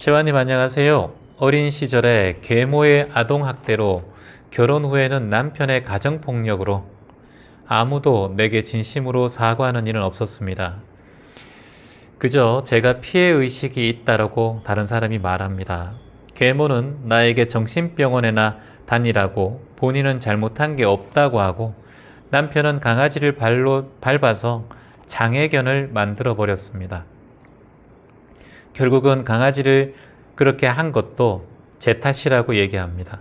채화님 안녕하세요. 어린 시절에 계모의 아동학대로 결혼 후에는 남편의 가정폭력으로 아무도 내게 진심으로 사과하는 일은 없었습니다. 그저 제가 피해의식이 있다라고 다른 사람이 말합니다. 계모는 나에게 정신병원에나 다니라고 본인은 잘못한 게 없다고 하고 남편은 강아지를 발로 밟아서 장애견을 만들어 버렸습니다. 결국은 강아지를 그렇게 한 것도 제 탓이라고 얘기합니다.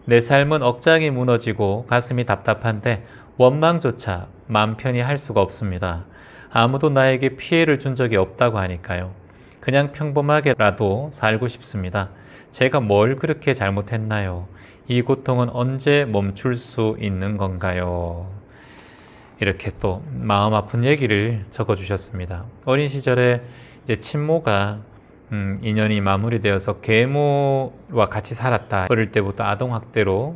내 삶은 억장이 무너지고 가슴이 답답한데 원망조차 마음 편히 할 수가 없습니다. 아무도 나에게 피해를 준 적이 없다고 하니까요. 그냥 평범하게라도 살고 싶습니다. 제가 뭘 그렇게 잘못했나요? 이 고통은 언제 멈출 수 있는 건가요? 이렇게 또 마음 아픈 얘기를 적어주셨습니다. 어린 시절에 이제 친모가 인연이 마무리되어서 계모와 같이 살았다. 어릴 때부터 아동학대로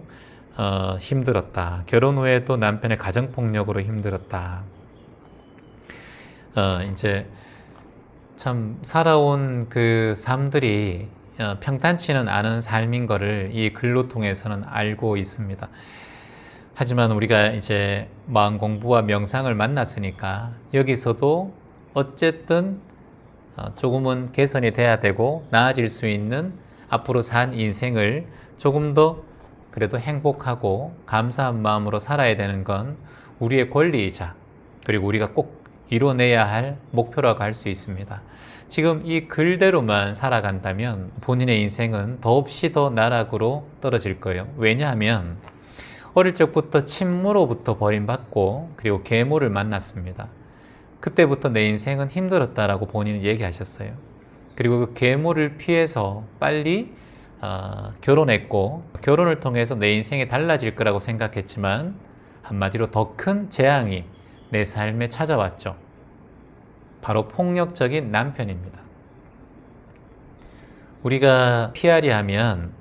힘들었다. 결혼 후에도 남편의 가정폭력으로 힘들었다. 이제 참 살아온 그 삶들이 평탄치는 않은 삶인 거를 이 글로 통해서는 알고 있습니다. 하지만 우리가 이제 마음 공부와 명상을 만났으니까 여기서도 어쨌든 조금은 개선이 돼야 되고 나아질 수 있는 앞으로 산 인생을 조금 더 그래도 행복하고 감사한 마음으로 살아야 되는 건 우리의 권리이자 그리고 우리가 꼭 이뤄내야 할 목표라고 할 수 있습니다. 지금 이 글대로만 살아간다면 본인의 인생은 더없이 더 나락으로 떨어질 거예요. 왜냐하면 어릴 적부터 친모로부터 버림받고 그리고 계모를 만났습니다. 그때부터 내 인생은 힘들었다라고 본인은 얘기하셨어요. 그리고 그 계모를 피해서 빨리 결혼했고 결혼을 통해서 내 인생이 달라질 거라고 생각했지만 한마디로 더 큰 재앙이 내 삶에 찾아왔죠. 바로 폭력적인 남편입니다. 우리가 피하려 하면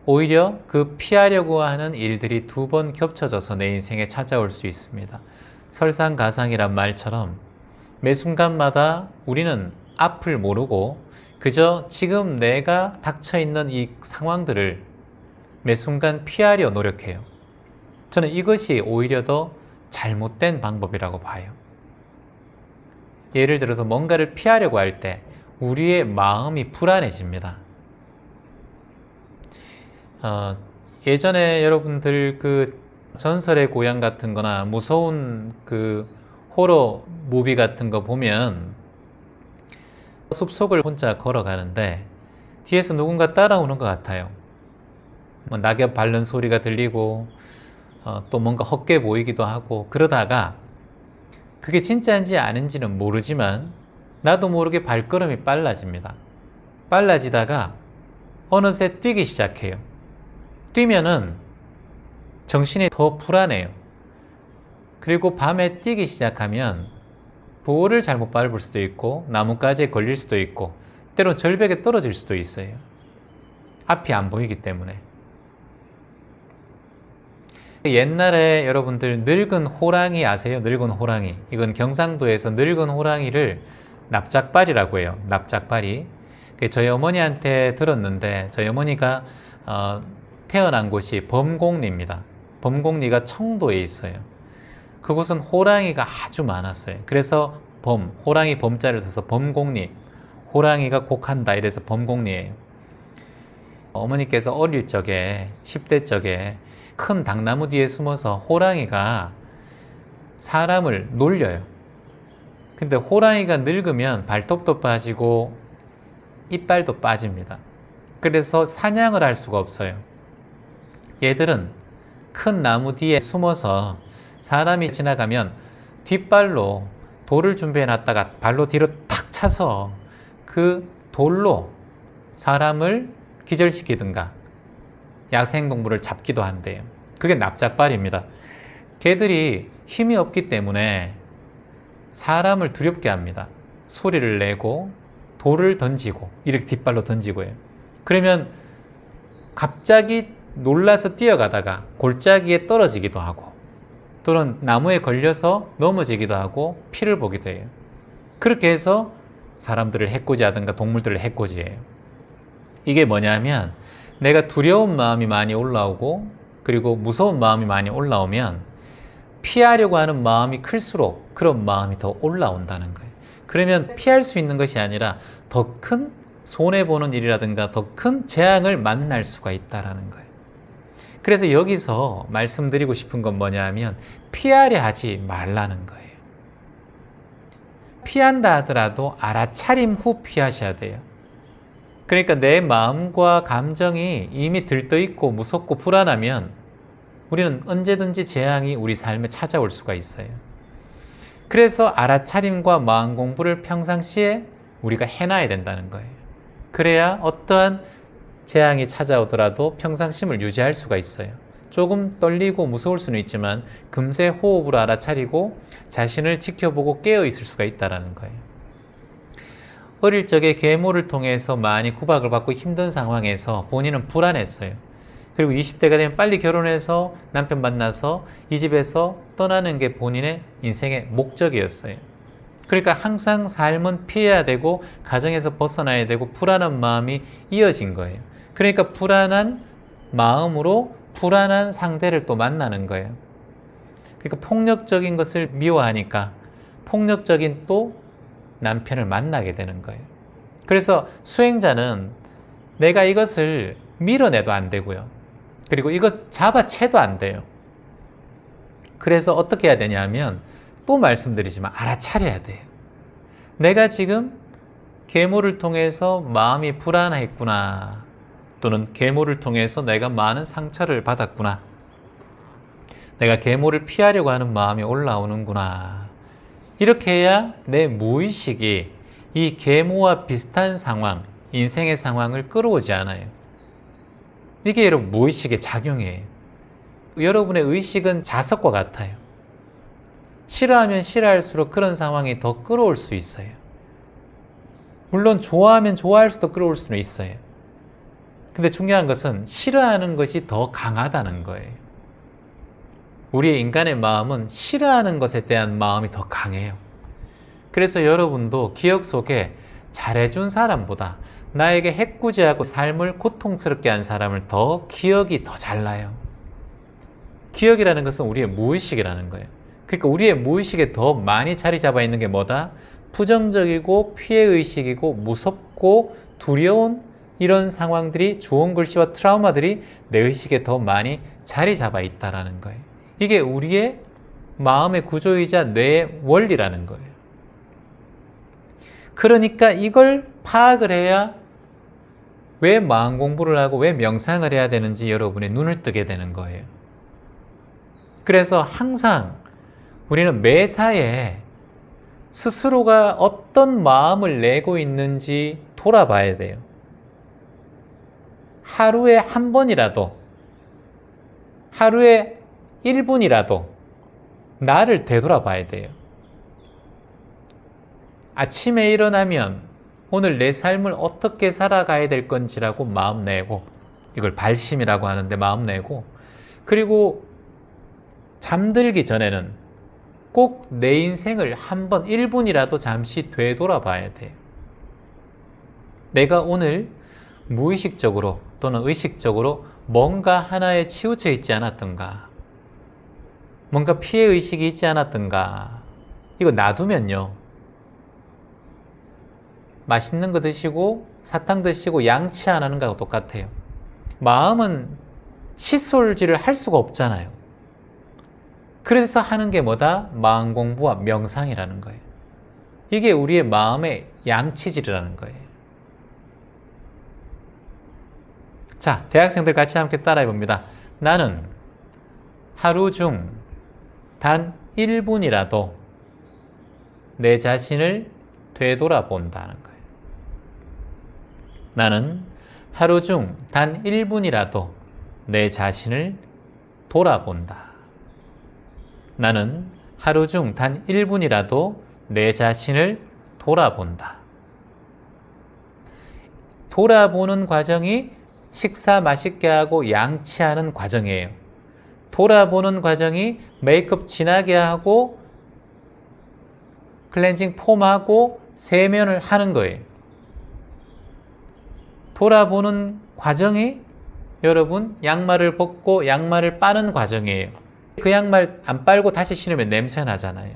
오히려 그 피하려고 하는 일들이 두 번 겹쳐져서 내 인생에 찾아올 수 있습니다. 설상가상이란 말처럼 매 순간마다 우리는 앞을 모르고 그저 지금 내가 닥쳐있는 이 상황들을 매 순간 피하려 노력해요. 저는 이것이 오히려 더 잘못된 방법이라고 봐요. 예를 들어서 뭔가를 피하려고 할 때 우리의 마음이 불안해집니다. 예전에 여러분들 그 전설의 고향 같은 거나 무서운 그 호러 무비 같은 거 보면 숲속을 혼자 걸어가는데 뒤에서 누군가 따라오는 것 같아요. 뭐 낙엽 밟는 소리가 들리고 또 뭔가 헛게 보이기도 하고 그러다가 그게 진짜인지 아닌지는 모르지만 나도 모르게 발걸음이 빨라집니다. 빨라지다가 어느새 뛰기 시작해요. 뛰면은 정신이 더 불안해요. 그리고 밤에 뛰기 시작하면 볼을 잘못 밟을 수도 있고 나뭇가지에 걸릴 수도 있고 때론 절벽에 떨어질 수도 있어요. 앞이 안 보이기 때문에. 옛날에 여러분들 늙은 호랑이 아세요? 늙은 호랑이. 이건 경상도에서 늙은 호랑이를 납작발이라고 해요. 납작발이. 저희 어머니한테 들었는데 저희 어머니가 태어난 곳이 범곡리입니다. 범곡리가 청도에 있어요. 그곳은 호랑이가 아주 많았어요. 그래서 호랑이 범자를 써서 범곡리, 호랑이가 곡한다 이래서 범곡리예요. 어머니께서 어릴 적에 10대 적에 큰 당나무 뒤에 숨어서 호랑이가 사람을 놀려요. 근데 호랑이가 늙으면 발톱도 빠지고 이빨도 빠집니다. 그래서 사냥을 할 수가 없어요. 얘들은 큰 나무 뒤에 숨어서 사람이 지나가면 뒷발로 돌을 준비해 놨다가 발로 뒤로 탁 차서 그 돌로 사람을 기절시키든가 야생동물을 잡기도 한대요. 그게 납작발입니다. 걔들이 힘이 없기 때문에 사람을 두렵게 합니다. 소리를 내고 돌을 던지고 이렇게 뒷발로 던지고 해요. 그러면 갑자기 놀라서 뛰어가다가 골짜기에 떨어지기도 하고 또는 나무에 걸려서 넘어지기도 하고 피를 보기도 해요. 그렇게 해서 사람들을 해코지하든가 동물들을 해코지해요. 이게 뭐냐면 내가 두려운 마음이 많이 올라오고 그리고 무서운 마음이 많이 올라오면 피하려고 하는 마음이 클수록 그런 마음이 더 올라온다는 거예요. 그러면 피할 수 있는 것이 아니라 더 큰 손해보는 일이라든가 더 큰 재앙을 만날 수가 있다는 거예요. 그래서 여기서 말씀드리고 싶은 건 뭐냐면 피하려 하지 말라는 거예요. 피한다 하더라도 알아차림 후 피하셔야 돼요. 그러니까 내 마음과 감정이 이미 들떠있고 무섭고 불안하면 우리는 언제든지 재앙이 우리 삶에 찾아올 수가 있어요. 그래서 알아차림과 마음 공부를 평상시에 우리가 해놔야 된다는 거예요. 그래야 어떠한 재앙이 찾아오더라도 평상심을 유지할 수가 있어요. 조금 떨리고 무서울 수는 있지만 금세 호흡으로 알아차리고 자신을 지켜보고 깨어 있을 수가 있다는 거예요. 어릴 적에 계모를 통해서 많이 구박을 받고 힘든 상황에서 본인은 불안했어요. 그리고 20대가 되면 빨리 결혼해서 남편 만나서 이 집에서 떠나는 게 본인의 인생의 목적이었어요. 그러니까 항상 삶은 피해야 되고 가정에서 벗어나야 되고 불안한 마음이 이어진 거예요. 그러니까 불안한 마음으로 불안한 상대를 또 만나는 거예요. 그러니까 폭력적인 것을 미워하니까 폭력적인 또 남편을 만나게 되는 거예요. 그래서 수행자는 내가 이것을 밀어내도 안 되고요. 그리고 이것 잡아채도 안 돼요. 그래서 어떻게 해야 되냐면 또 말씀드리지만 알아차려야 돼요. 내가 지금 계모를 통해서 마음이 불안했구나. 또는 계모를 통해서 내가 많은 상처를 받았구나. 내가 계모를 피하려고 하는 마음이 올라오는구나. 이렇게 해야 내 무의식이 이 계모와 비슷한 상황, 인생의 상황을 끌어오지 않아요. 이게 여러분 무의식의 작용이에요. 여러분의 의식은 자석과 같아요. 싫어하면 싫어할수록 그런 상황이 더 끌어올 수 있어요. 물론 좋아하면 좋아할수록 끌어올 수는 있어요. 근데 중요한 것은 싫어하는 것이 더 강하다는 거예요. 우리의 인간의 마음은 싫어하는 것에 대한 마음이 더 강해요. 그래서 여러분도 기억 속에 잘해준 사람보다 나에게 해코지하고 삶을 고통스럽게 한 사람을 더 기억이 더 잘 나요. 기억이라는 것은 우리의 무의식이라는 거예요. 그러니까 우리의 무의식에 더 많이 자리 잡아 있는 게 뭐다? 부정적이고 피해의식이고 무섭고 두려운 이런 상황들이, 좋은 글씨와 트라우마들이 내 의식에 더 많이 자리 잡아 있다는 거예요. 이게 우리의 마음의 구조이자 뇌의 원리라는 거예요. 그러니까 이걸 파악을 해야 왜 마음 공부를 하고 왜 명상을 해야 되는지 여러분의 눈을 뜨게 되는 거예요. 그래서 항상 우리는 매사에 스스로가 어떤 마음을 내고 있는지 돌아봐야 돼요. 하루에 한 번이라도, 하루에 1분이라도 나를 되돌아봐야 돼요. 아침에 일어나면 오늘 내 삶을 어떻게 살아가야 될 건지라고 마음 내고, 이걸 발심이라고 하는데 마음 내고, 그리고 잠들기 전에는 꼭 내 인생을 한번 1분이라도 잠시 되돌아봐야 돼요. 내가 오늘 무의식적으로 또는 의식적으로 뭔가 하나에 치우쳐 있지 않았던가, 뭔가 피해의식이 있지 않았던가. 이거 놔두면요, 맛있는 거 드시고 사탕 드시고 양치 안 하는 거하고 똑같아요. 마음은 칫솔질을 할 수가 없잖아요. 그래서 하는 게 뭐다? 마음 공부와 명상이라는 거예요. 이게 우리의 마음의 양치질이라는 거예요. 자, 대학생들 같이 함께 따라해 봅니다. 나는 하루 중 단 1분이라도 내 자신을 되돌아본다는 거예요. 나는 하루 중 단 1분이라도 내 자신을 돌아본다. 나는 하루 중 단 1분이라도 내 자신을 돌아본다. 돌아보는 과정이 식사 맛있게 하고 양치하는 과정이에요. 돌아보는 과정이 메이크업 진하게 하고 클렌징 폼하고 세면을 하는 거예요. 돌아보는 과정이 여러분 양말을 벗고 양말을 빠는 과정이에요. 그 양말 안 빨고 다시 신으면 냄새 나잖아요.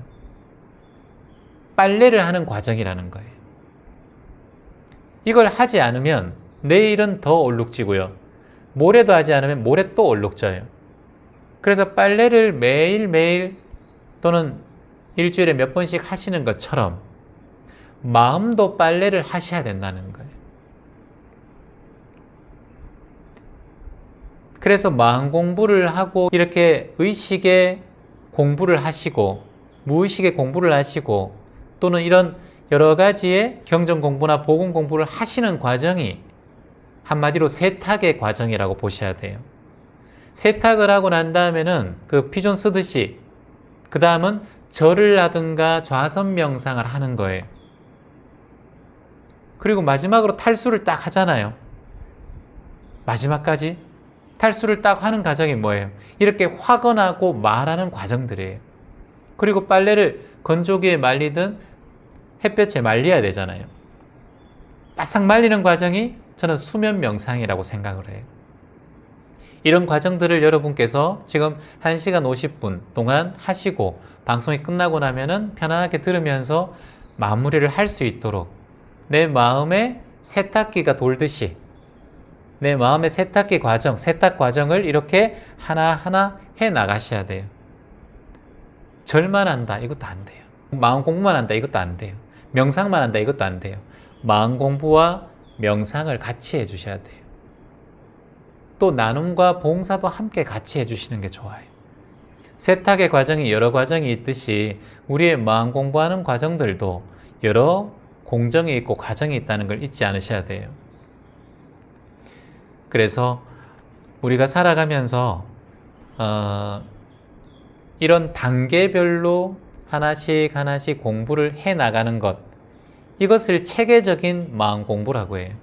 빨래를 하는 과정이라는 거예요. 이걸 하지 않으면 내일은 더 얼룩지고요. 모레도 하지 않으면 모레 또 얼룩져요. 그래서 빨래를 매일매일 또는 일주일에 몇 번씩 하시는 것처럼 마음도 빨래를 하셔야 된다는 거예요. 그래서 마음 공부를 하고 이렇게 의식의 공부를 하시고 무의식의 공부를 하시고 또는 이런 여러 가지의 경전 공부나 복음 공부를 하시는 과정이 한마디로 세탁의 과정이라고 보셔야 돼요. 세탁을 하고 난 다음에는 그 피존 쓰듯이 그 다음은 절을 하든가 좌선 명상을 하는 거예요. 그리고 마지막으로 탈수를 딱 하잖아요. 마지막까지 탈수를 딱 하는 과정이 뭐예요? 이렇게 확언하고 말하는 과정들이에요. 그리고 빨래를 건조기에 말리든 햇볕에 말려야 되잖아요. 바싹 말리는 과정이 저는 수면 명상이라고 생각을 해요. 이런 과정들을 여러분께서 지금 1시간 50분 동안 하시고 방송이 끝나고 나면은 편안하게 들으면서 마무리를 할 수 있도록 내 마음에 세탁기가 돌듯이 내 마음의 세탁기 과정, 세탁 과정을 이렇게 하나하나 해 나가셔야 돼요. 절만 한다, 이것도 안 돼요. 마음 공부만 한다, 이것도 안 돼요. 명상만 한다, 이것도 안 돼요. 마음 공부와 명상을 같이 해 주셔야 돼요. 또 나눔과 봉사도 함께 같이 해 주시는 게 좋아요. 세탁의 과정이 여러 과정이 있듯이 우리의 마음 공부하는 과정들도 여러 공정이 있고 과정이 있다는 걸 잊지 않으셔야 돼요. 그래서 우리가 살아가면서 이런 단계별로 하나씩 하나씩 공부를 해 나가는 것, 이것을 체계적인 마음 공부라고 해요.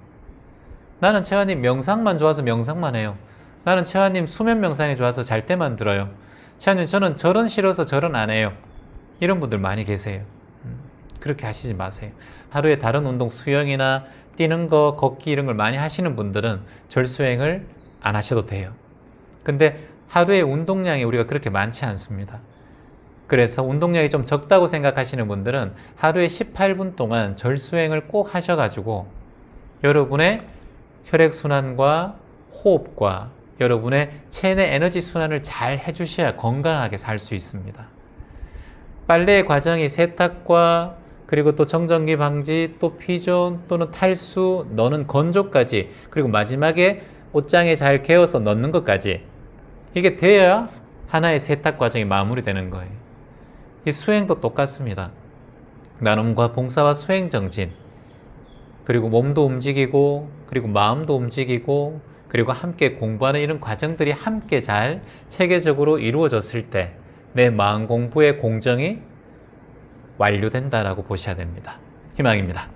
나는 채화님 명상만 좋아서 명상만 해요. 나는 채화님 수면 명상이 좋아서 잘 때만 들어요. 채화님 저는 절은 싫어서 절은 안 해요. 이런 분들 많이 계세요. 그렇게 하시지 마세요. 하루에 다른 운동, 수영이나 뛰는 거, 걷기 이런 걸 많이 하시는 분들은 절 수행을 안 하셔도 돼요. 근데 하루에 운동량이 우리가 그렇게 많지 않습니다. 그래서 운동량이 좀 적다고 생각하시는 분들은 하루에 18분 동안 절 수행을 꼭 하셔가지고 여러분의 혈액순환과 호흡과 여러분의 체내 에너지 순환을 잘 해주셔야 건강하게 살 수 있습니다. 빨래의 과정이 세탁과 그리고 또 정전기 방지, 또 피존 또는 탈수, 넣는 건조까지, 그리고 마지막에 옷장에 잘 개어서 넣는 것까지, 이게 돼야 하나의 세탁 과정이 마무리되는 거예요. 이 수행도 똑같습니다. 나눔과 봉사와 수행 정진, 그리고 몸도 움직이고 그리고 마음도 움직이고 그리고 함께 공부하는 이런 과정들이 함께 잘 체계적으로 이루어졌을 때 내 마음 공부의 공정이 완료된다라고 보셔야 됩니다. 희망입니다.